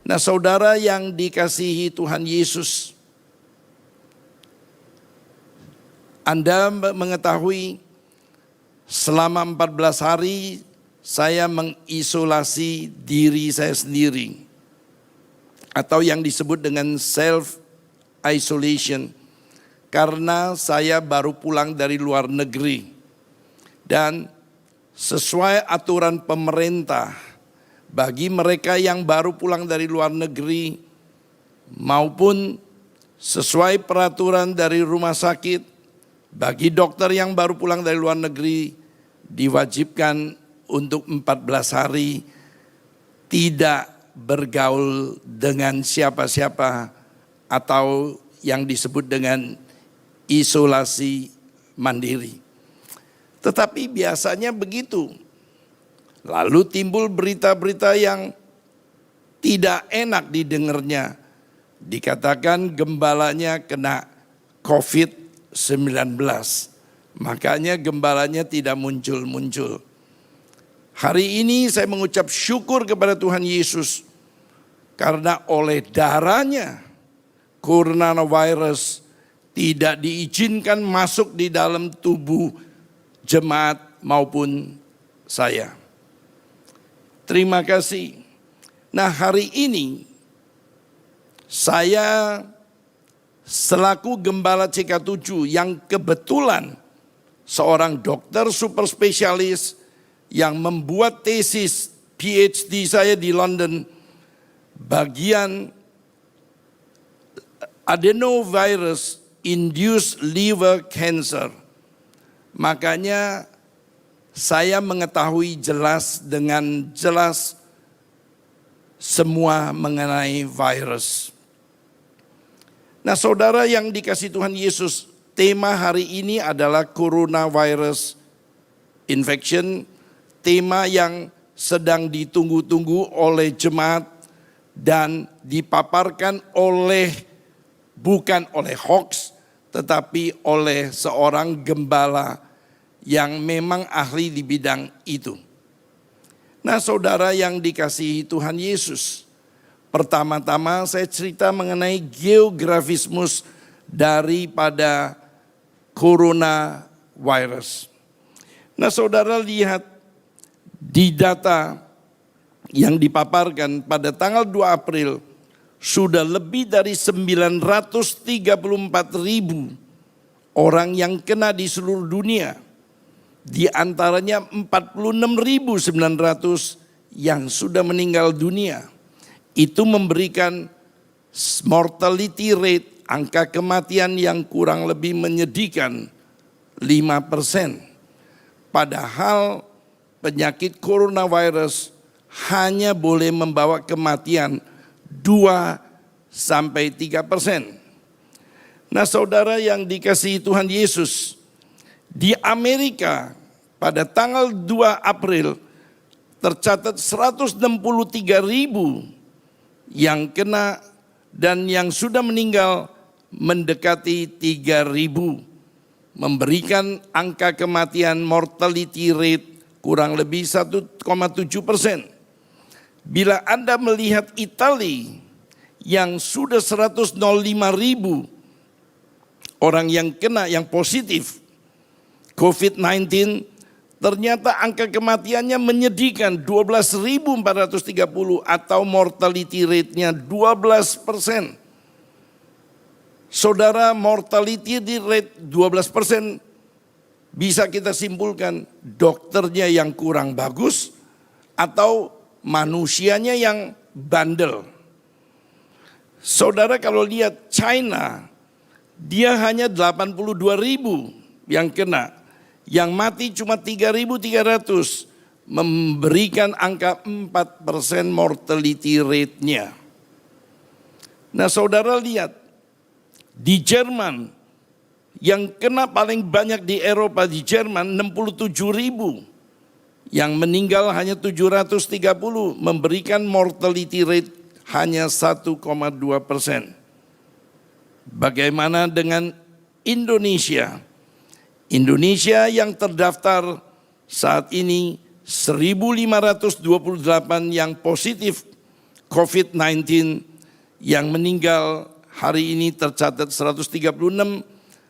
Nah, saudara yang dikasihi Tuhan Yesus, Anda mengetahui selama 14 hari saya mengisolasi diri saya sendiri, atau yang disebut dengan self isolation, karena saya baru pulang dari luar negeri. Dan sesuai aturan pemerintah, bagi mereka yang baru pulang dari luar negeri maupun sesuai peraturan dari rumah sakit, bagi dokter yang baru pulang dari luar negeri diwajibkan untuk 14 hari tidak bergaul dengan siapa-siapa atau yang disebut dengan isolasi mandiri. Tetapi biasanya begitu. Lalu timbul berita-berita yang tidak enak didengarnya. Dikatakan gembalanya kena COVID-19. Makanya gembalanya tidak muncul-muncul. Hari ini saya mengucap syukur kepada Tuhan Yesus. Karena oleh darahnya coronavirus tidak diizinkan masuk di dalam tubuh jemaat maupun saya. Terima kasih. Nah, hari ini saya selaku gembala CK7 yang kebetulan seorang dokter super spesialis yang membuat tesis PhD saya di London bagian adenovirus induced liver cancer. Makanya saya mengetahui dengan jelas semua mengenai virus. Nah, saudara yang dikasihi Tuhan Yesus, tema hari ini adalah coronavirus infection, tema yang sedang ditunggu-tunggu oleh jemaat dan dipaparkan bukan oleh hoax, tetapi oleh seorang gembala yang memang ahli di bidang itu. Nah, saudara yang dikasihi Tuhan Yesus, pertama-tama saya cerita mengenai geografismus daripada coronavirus. Nah, saudara lihat di data yang dipaparkan pada tanggal 2 April, sudah lebih dari 934.000 orang yang kena di seluruh dunia. Di antaranya 46.900 yang sudah meninggal dunia. Itu memberikan mortality rate, angka kematian yang kurang lebih menyedihkan 5%. Padahal penyakit coronavirus hanya boleh membawa kematian 2-3%. Nah, saudara yang dikasihi Tuhan Yesus, di Amerika pada tanggal 2 April tercatat 163.000 yang kena dan yang sudah meninggal mendekati 3.000. Memberikan angka kematian mortality rate kurang lebih 1,7%. Bila Anda melihat Italia yang sudah 105.000 orang yang kena yang positif COVID-19, ternyata angka kematiannya menyedihkan 12.430 atau mortality rate-nya 12%. Saudara, mortality rate 12% bisa kita simpulkan dokternya yang kurang bagus atau manusianya yang bandel. Saudara, kalau lihat China, dia hanya 82.000 yang kena. Yang mati cuma 3.300, memberikan angka 4% mortality rate-nya. Nah, saudara lihat, di Jerman, yang kena paling banyak di Eropa, di Jerman 67.000, yang meninggal hanya 730, memberikan mortality rate hanya 1,2%. Bagaimana dengan Indonesia? Indonesia yang terdaftar saat ini 1.528 yang positif COVID-19 yang meninggal hari ini tercatat 136,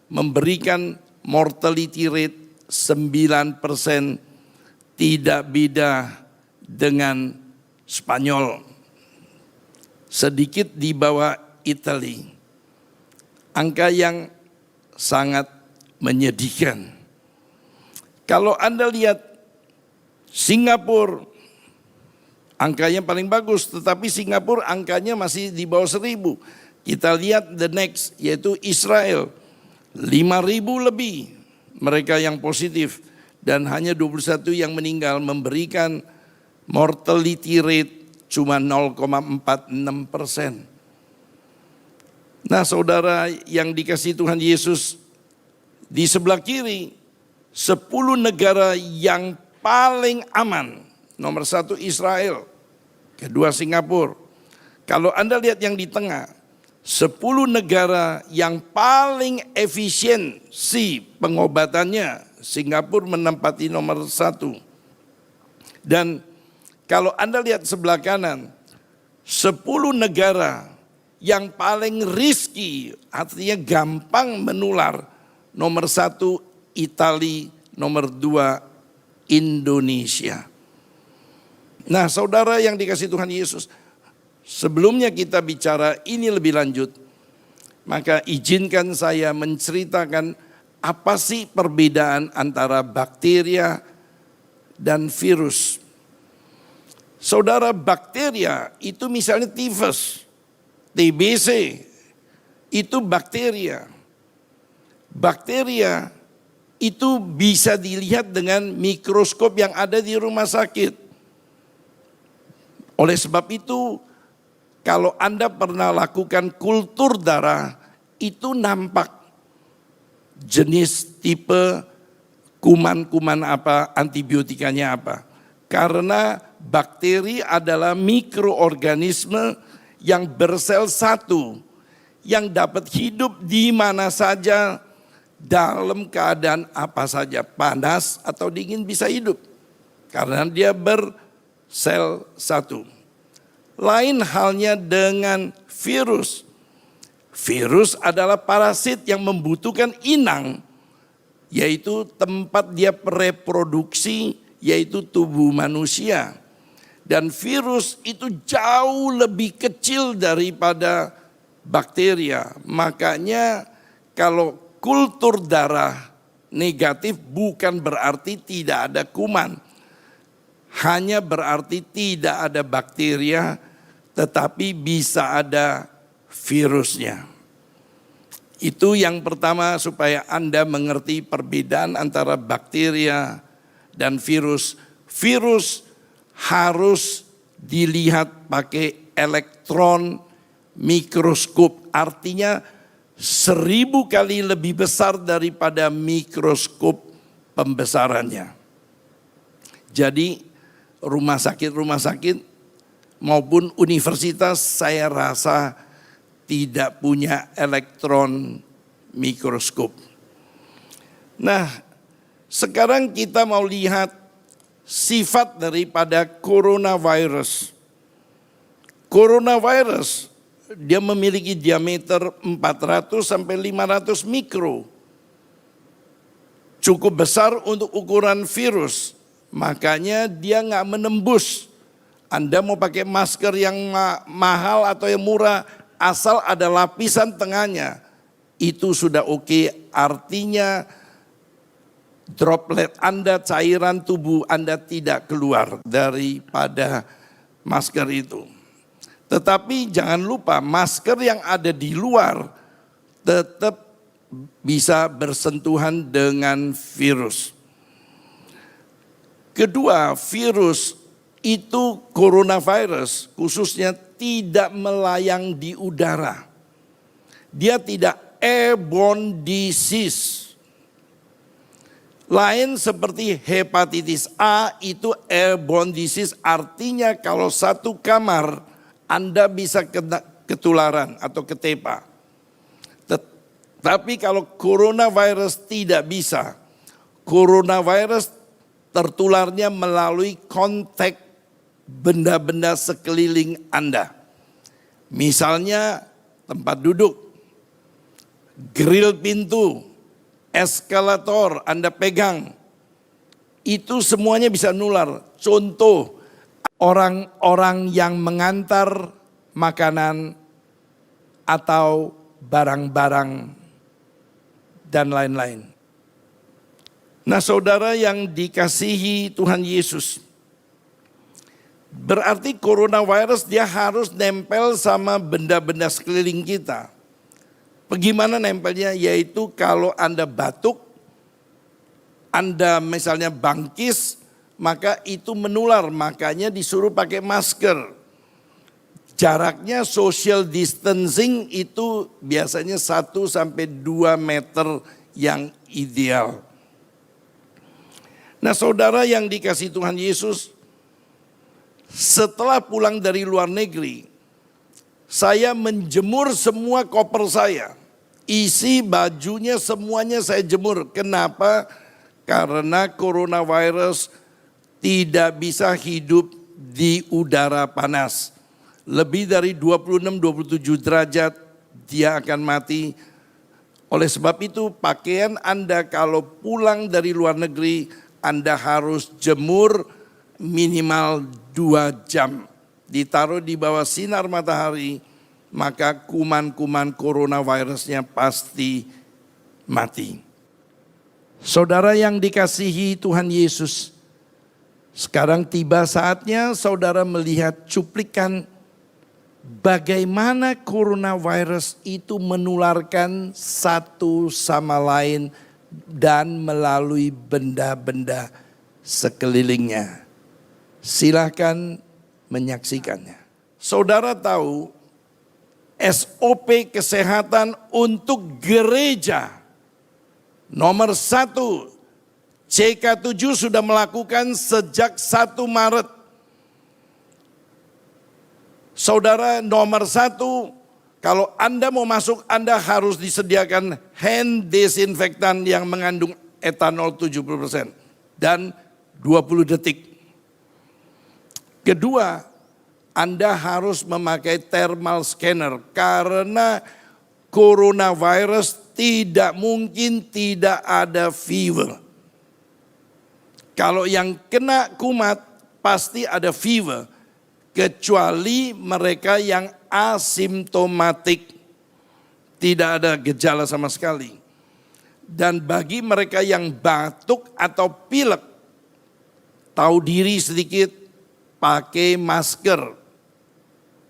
memberikan mortality rate 9%, tidak beda dengan Spanyol, sedikit di bawah Italia. Angka yang sangat menyedihkan. Kalau Anda lihat Singapura, angkanya paling bagus, tetapi Singapura angkanya masih di bawah 1.000. Kita lihat the next, yaitu Israel, 5.000 lebih mereka yang positif, dan hanya 21 yang meninggal, memberikan mortality rate cuma 0,46%. Nah saudara yang dikasihi Tuhan Yesus, di sebelah kiri 10 negara yang paling aman. Nomor 1 Israel, kedua Singapura. Kalau Anda lihat yang di tengah, 10 negara yang paling efisiensi pengobatannya, Singapura menempati nomor 1. Dan kalau Anda lihat sebelah kanan, 10 negara yang paling risky, artinya gampang menular, nomor 1 Italia, nomor 2 Indonesia. Nah saudara yang dikasihi Tuhan Yesus, sebelumnya kita bicara ini lebih lanjut, maka izinkan saya menceritakan apa sih perbedaan antara bakteria dan virus. Saudara, bakteria itu misalnya tifus, TBC, itu bakteria. Bakteria itu bisa dilihat dengan mikroskop yang ada di rumah sakit. Oleh sebab itu, kalau Anda pernah lakukan kultur darah, itu nampak jenis tipe kuman-kuman apa, antibiotikanya apa. Karena bakteri adalah mikroorganisme yang bersel satu, yang dapat hidup di mana saja, dalam keadaan apa saja, panas atau dingin bisa hidup. Karena dia bersel satu. Lain halnya dengan virus. Virus adalah parasit yang membutuhkan inang, yaitu tempat dia reproduksi, yaitu tubuh manusia. Dan virus itu jauh lebih kecil daripada bakteria. Makanya kalau kultur darah negatif bukan berarti tidak ada kuman. Hanya berarti tidak ada bakteria, tetapi bisa ada virusnya. Itu yang pertama supaya Anda mengerti perbedaan antara bakteria dan virus. Virus harus dilihat pakai elektron mikroskop, artinya 1000 kali lebih besar daripada mikroskop pembesarannya. Jadi rumah sakit maupun universitas saya rasa tidak punya elektron mikroskop. Nah, sekarang kita mau lihat sifat daripada coronavirus. Coronavirus dia memiliki diameter 400 sampai 500 mikro. Cukup besar untuk ukuran virus. Makanya dia nggak menembus. Anda mau pakai masker yang mahal atau yang murah, asal ada lapisan tengahnya, itu sudah oke. Artinya droplet Anda, cairan tubuh Anda tidak keluar daripada masker itu. Tetapi jangan lupa masker yang ada di luar tetap bisa bersentuhan dengan virus. Kedua, virus itu coronavirus khususnya tidak melayang di udara. Dia tidak airborne disease. Lain seperti hepatitis A itu airborne disease, artinya kalau satu kamar Anda bisa kena ketularan atau ketepa. Tapi kalau coronavirus tidak bisa. Coronavirus tertularnya melalui kontak benda-benda sekeliling Anda. Misalnya tempat duduk, grill pintu, eskalator Anda pegang, itu semuanya bisa nular. Contoh, orang-orang yang mengantar makanan atau barang-barang dan lain-lain. Nah, saudara yang dikasihi Tuhan Yesus, berarti coronavirus dia harus nempel sama benda-benda sekeliling kita. Bagaimana nempelnya? Yaitu kalau Anda batuk, Anda misalnya bangkis, maka itu menular. Makanya disuruh pakai masker. Jaraknya social distancing itu biasanya 1 sampai 2 meter yang ideal. Nah, saudara yang dikasihi Tuhan Yesus, setelah pulang dari luar negeri, saya menjemur semua koper saya. Isi bajunya semuanya saya jemur. Kenapa? Karena coronavirus tidak bisa hidup di udara panas. Lebih dari 26-27 derajat dia akan mati. Oleh sebab itu pakaian Anda kalau pulang dari luar negeri, Anda harus jemur minimal 2 jam. Ditaruh di bawah sinar matahari, maka kuman-kuman coronavirusnya pasti mati. Saudara yang dikasihi Tuhan Yesus, sekarang tiba saatnya saudara melihat cuplikan bagaimana coronavirus itu menularkan satu sama lain dan melalui benda-benda sekelilingnya. Silakan menyaksikannya. Saudara tahu SOP kesehatan untuk gereja nomor 1 CK7 sudah melakukan sejak 1 Maret. Saudara, nomor 1, kalau Anda mau masuk, Anda harus disediakan hand disinfektan yang mengandung etanol 70% dan 20 detik. Kedua, Anda harus memakai thermal scanner karena coronavirus tidak mungkin tidak ada fever. Kalau yang kena kumat pasti ada fever. Kecuali mereka yang asimptomatik, tidak ada gejala sama sekali. Dan bagi mereka yang batuk atau pilek, tahu diri sedikit, pakai masker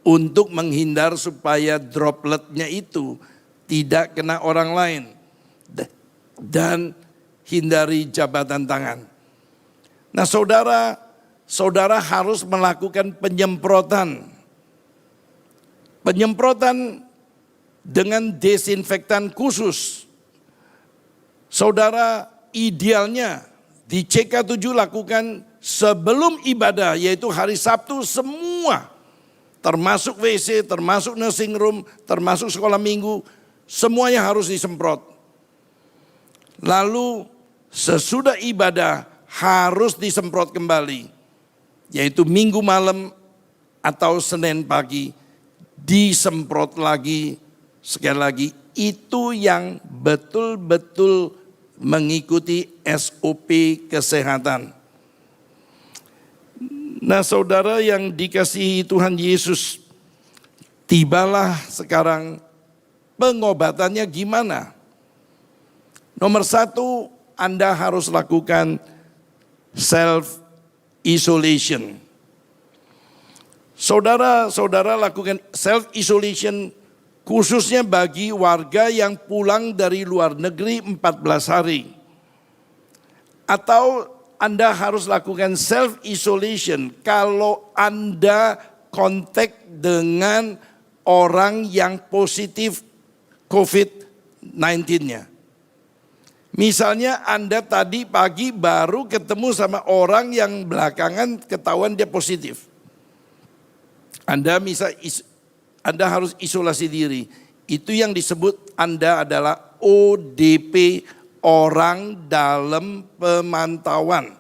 untuk menghindar supaya dropletnya itu tidak kena orang lain. Dan hindari jabatan tangan. Nah, saudara harus melakukan penyemprotan. Penyemprotan dengan desinfektan khusus. Saudara idealnya di CK7 lakukan sebelum ibadah, yaitu hari Sabtu semua. Termasuk WC, termasuk nursing room, termasuk sekolah minggu, semuanya harus disemprot. Lalu sesudah ibadah harus disemprot kembali. Yaitu Minggu malam atau Senin pagi disemprot lagi. Sekali lagi, itu yang betul-betul mengikuti SOP kesehatan. Nah, saudara yang dikasihi Tuhan Yesus, tibalah sekarang pengobatannya gimana? Nomor 1, Anda harus lakukan self isolation. Saudara lakukan self isolation khususnya bagi warga yang pulang dari luar negeri 14 hari. Atau Anda harus lakukan self isolation kalau Anda kontak dengan orang yang positif COVID-19-nya. Misalnya Anda tadi pagi baru ketemu sama orang yang belakangan ketahuan dia positif. Anda harus isolasi diri. Itu yang disebut Anda adalah ODP, orang dalam pemantauan.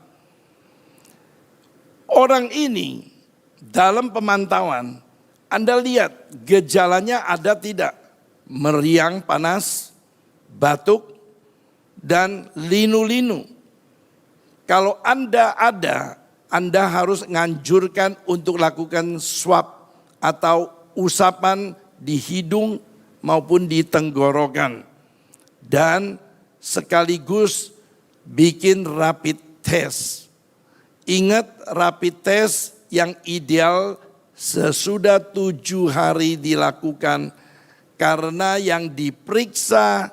Orang ini dalam pemantauan, Anda lihat gejalanya ada tidak? Meriang panas, batuk, dan linu-linu. Kalau Anda ada, Anda harus nganjurkan untuk lakukan swab atau usapan di hidung maupun di tenggorokan. Dan sekaligus bikin rapid test. Ingat, rapid test yang ideal sesudah 7 hari dilakukan, karena yang diperiksa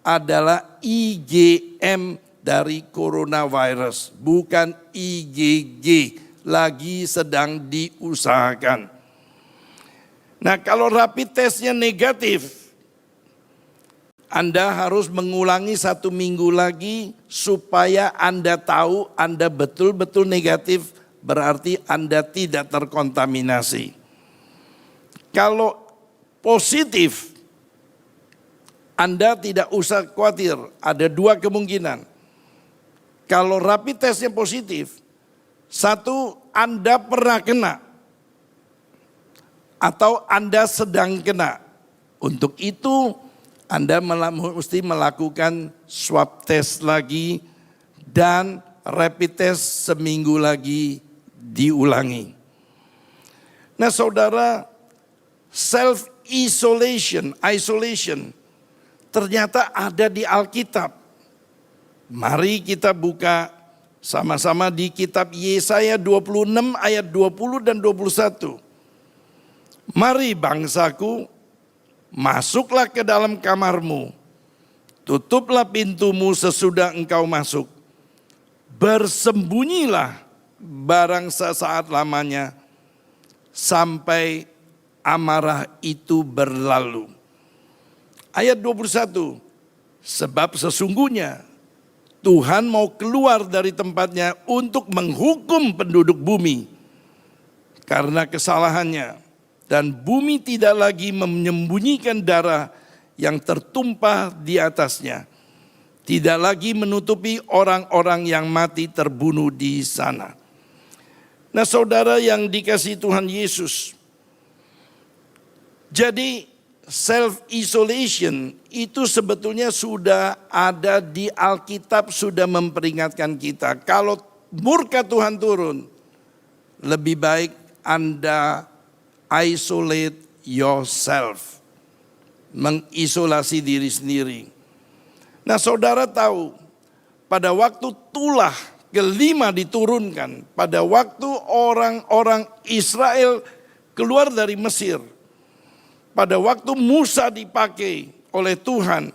adalah IgM dari coronavirus, bukan IgG, lagi sedang diusahakan. Nah, kalau rapid testnya negatif, Anda harus mengulangi 1 minggu lagi supaya Anda tahu Anda betul-betul negatif, berarti Anda tidak terkontaminasi. Kalau positif, Anda tidak usah khawatir, ada 2 kemungkinan. Kalau rapid testnya positif, 1, Anda pernah kena, atau Anda sedang kena. Untuk itu, Anda mesti melakukan swab test lagi dan rapid test seminggu lagi diulangi. Nah, saudara, isolation ternyata ada di Alkitab. Mari kita buka sama-sama di kitab Yesaya 26 ayat 20 dan 21. Mari bangsaku, masuklah ke dalam kamarmu, tutuplah pintumu sesudah engkau masuk. Bersembunyilah barang sesaat lamanya sampai amarah itu berlalu. Ayat 21, sebab sesungguhnya Tuhan mau keluar dari tempatnya untuk menghukum penduduk bumi karena kesalahannya. Dan bumi tidak lagi menyembunyikan darah yang tertumpah di atasnya. Tidak lagi menutupi orang-orang yang mati terbunuh di sana. Nah, saudara yang dikasihi Tuhan Yesus, jadi self-isolation itu sebetulnya sudah ada di Alkitab, sudah memperingatkan kita. Kalau murka Tuhan turun, lebih baik Anda isolate yourself. Mengisolasi diri sendiri. Nah, saudara tahu, pada waktu tulah kelima diturunkan, pada waktu orang-orang Israel keluar dari Mesir, pada waktu Musa dipakai oleh Tuhan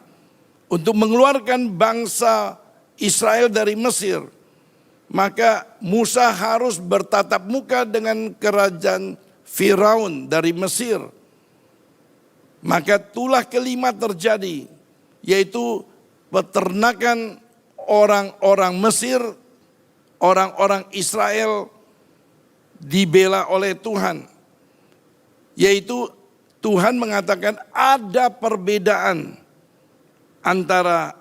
untuk mengeluarkan bangsa Israel dari Mesir, maka Musa harus bertatap muka dengan kerajaan Firaun dari Mesir. Maka tulah kelima terjadi, yaitu peternakan orang-orang Mesir, orang-orang Israel dibela oleh Tuhan. Yaitu Tuhan mengatakan ada perbedaan antara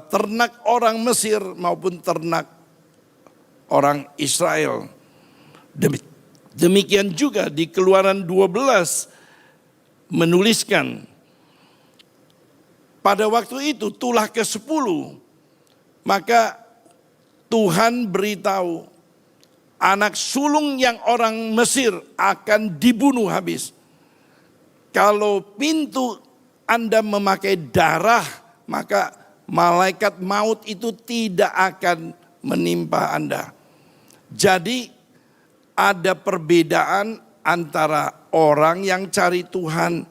ternak orang Mesir maupun ternak orang Israel. Demikian juga di Keluaran 12 menuliskan, pada waktu itu tulah ke-10, maka Tuhan beritahu anak sulung yang orang Mesir akan dibunuh habis. Kalau pintu Anda memakai darah, maka malaikat maut itu tidak akan menimpa Anda. Jadi ada perbedaan antara orang yang cari Tuhan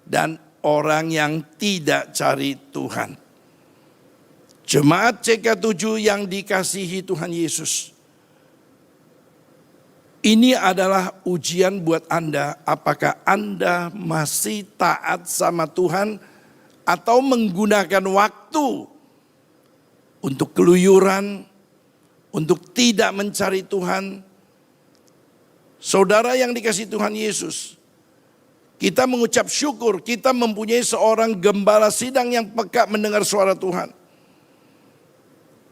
dan orang yang tidak cari Tuhan. Jemaat CK7 yang dikasihi Tuhan Yesus, ini adalah ujian buat Anda, apakah Anda masih taat sama Tuhan atau menggunakan waktu untuk keluyuran, untuk tidak mencari Tuhan. Saudara yang dikasihi Tuhan Yesus, kita mengucap syukur kita mempunyai seorang gembala sidang yang peka mendengar suara Tuhan.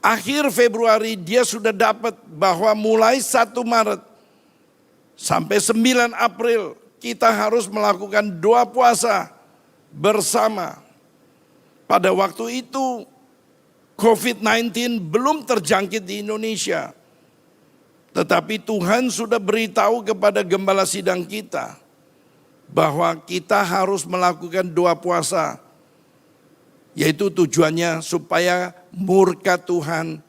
akhir Februari dia sudah dapat bahwa mulai 1 Maret sampai 9 April kita harus melakukan doa puasa bersama. Pada waktu itu COVID-19 belum terjangkit di Indonesia. Tetapi Tuhan sudah beritahu kepada gembala sidang kita bahwa kita harus melakukan doa puasa. Yaitu tujuannya supaya murka Tuhan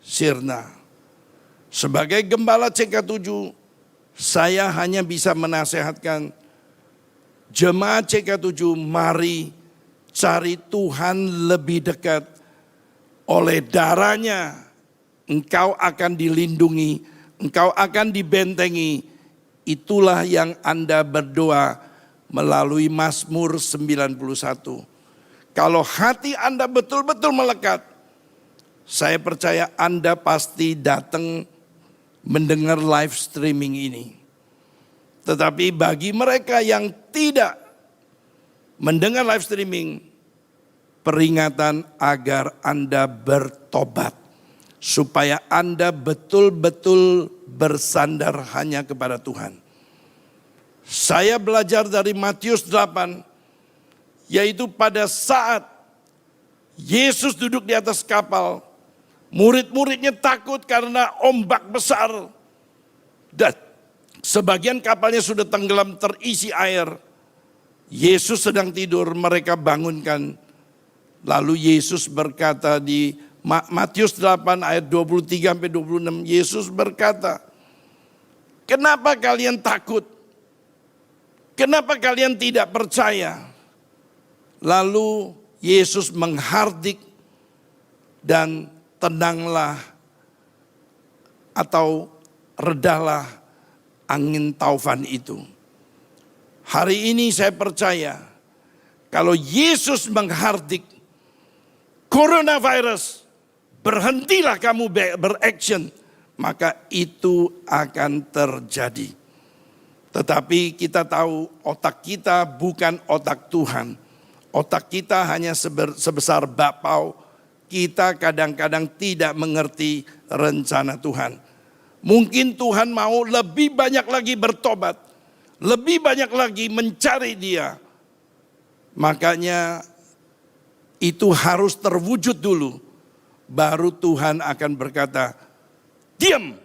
sirna. Sebagai gembala CK7, saya hanya bisa menasehatkan jemaat CK7, mari cari Tuhan lebih dekat. Oleh darahnya engkau akan dilindungi, engkau akan dibentengi. Itulah yang Anda berdoa melalui Mazmur 91. Kalau hati Anda betul-betul melekat, saya percaya Anda pasti datang mendengar live streaming ini. Tetapi bagi mereka yang tidak mendengar live streaming, peringatan agar Anda bertobat. Supaya Anda betul-betul bersandar hanya kepada Tuhan. Saya belajar dari Matius 8, yaitu pada saat Yesus duduk di atas kapal, murid-muridnya takut karena ombak besar. Dan sebagian kapalnya sudah tenggelam terisi air. Yesus sedang tidur, mereka bangunkan. Lalu Yesus berkata di Matius 8 ayat 23-26, Yesus berkata, kenapa kalian takut? Kenapa kalian tidak percaya? Lalu Yesus menghardik dan tenanglah atau redahlah angin taufan itu. Hari ini saya percaya kalau Yesus menghardik coronavirus, berhentilah kamu beraction, maka itu akan terjadi. Tetapi kita tahu otak kita bukan otak Tuhan. Otak kita hanya sebesar bakpao. Kita kadang-kadang tidak mengerti rencana Tuhan. Mungkin Tuhan mau lebih banyak lagi bertobat. Lebih banyak lagi mencari Dia. Makanya itu harus terwujud dulu. Baru Tuhan akan berkata, diam,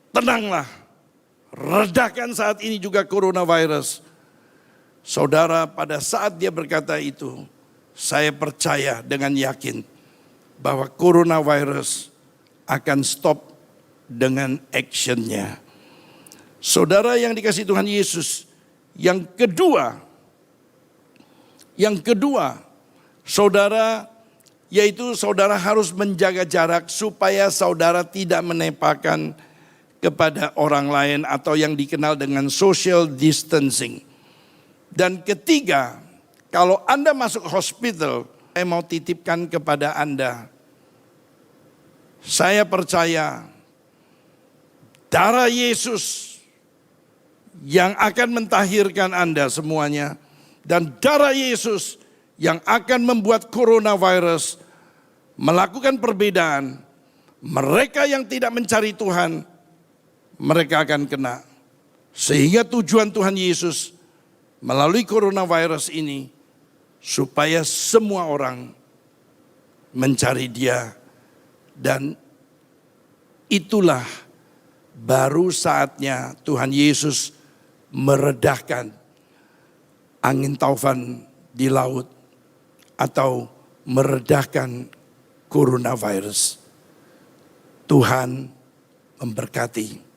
tenanglah. Redakan saat ini juga coronavirus. Saudara, pada saat dia berkata itu, saya percaya dengan yakin bahwa coronavirus akan stop dengan actionnya. Saudara yang dikasihi Tuhan Yesus, yang kedua, saudara, yaitu saudara harus menjaga jarak supaya saudara tidak menepakan kepada orang lain atau yang dikenal dengan social distancing. Dan ketiga, kalau Anda masuk hospital, saya mau titipkan kepada Anda. Saya percaya darah Yesus yang akan mentahirkan Anda semuanya. Dan darah Yesus yang akan membuat coronavirus melakukan perbedaan. Mereka yang tidak mencari Tuhan, mereka akan kena. Sehingga tujuan Tuhan Yesus melalui coronavirus ini, supaya semua orang mencari Dia. Dan itulah baru saatnya Tuhan Yesus meredahkan angin taufan di laut atau meredahkan coronavirus. Tuhan memberkati.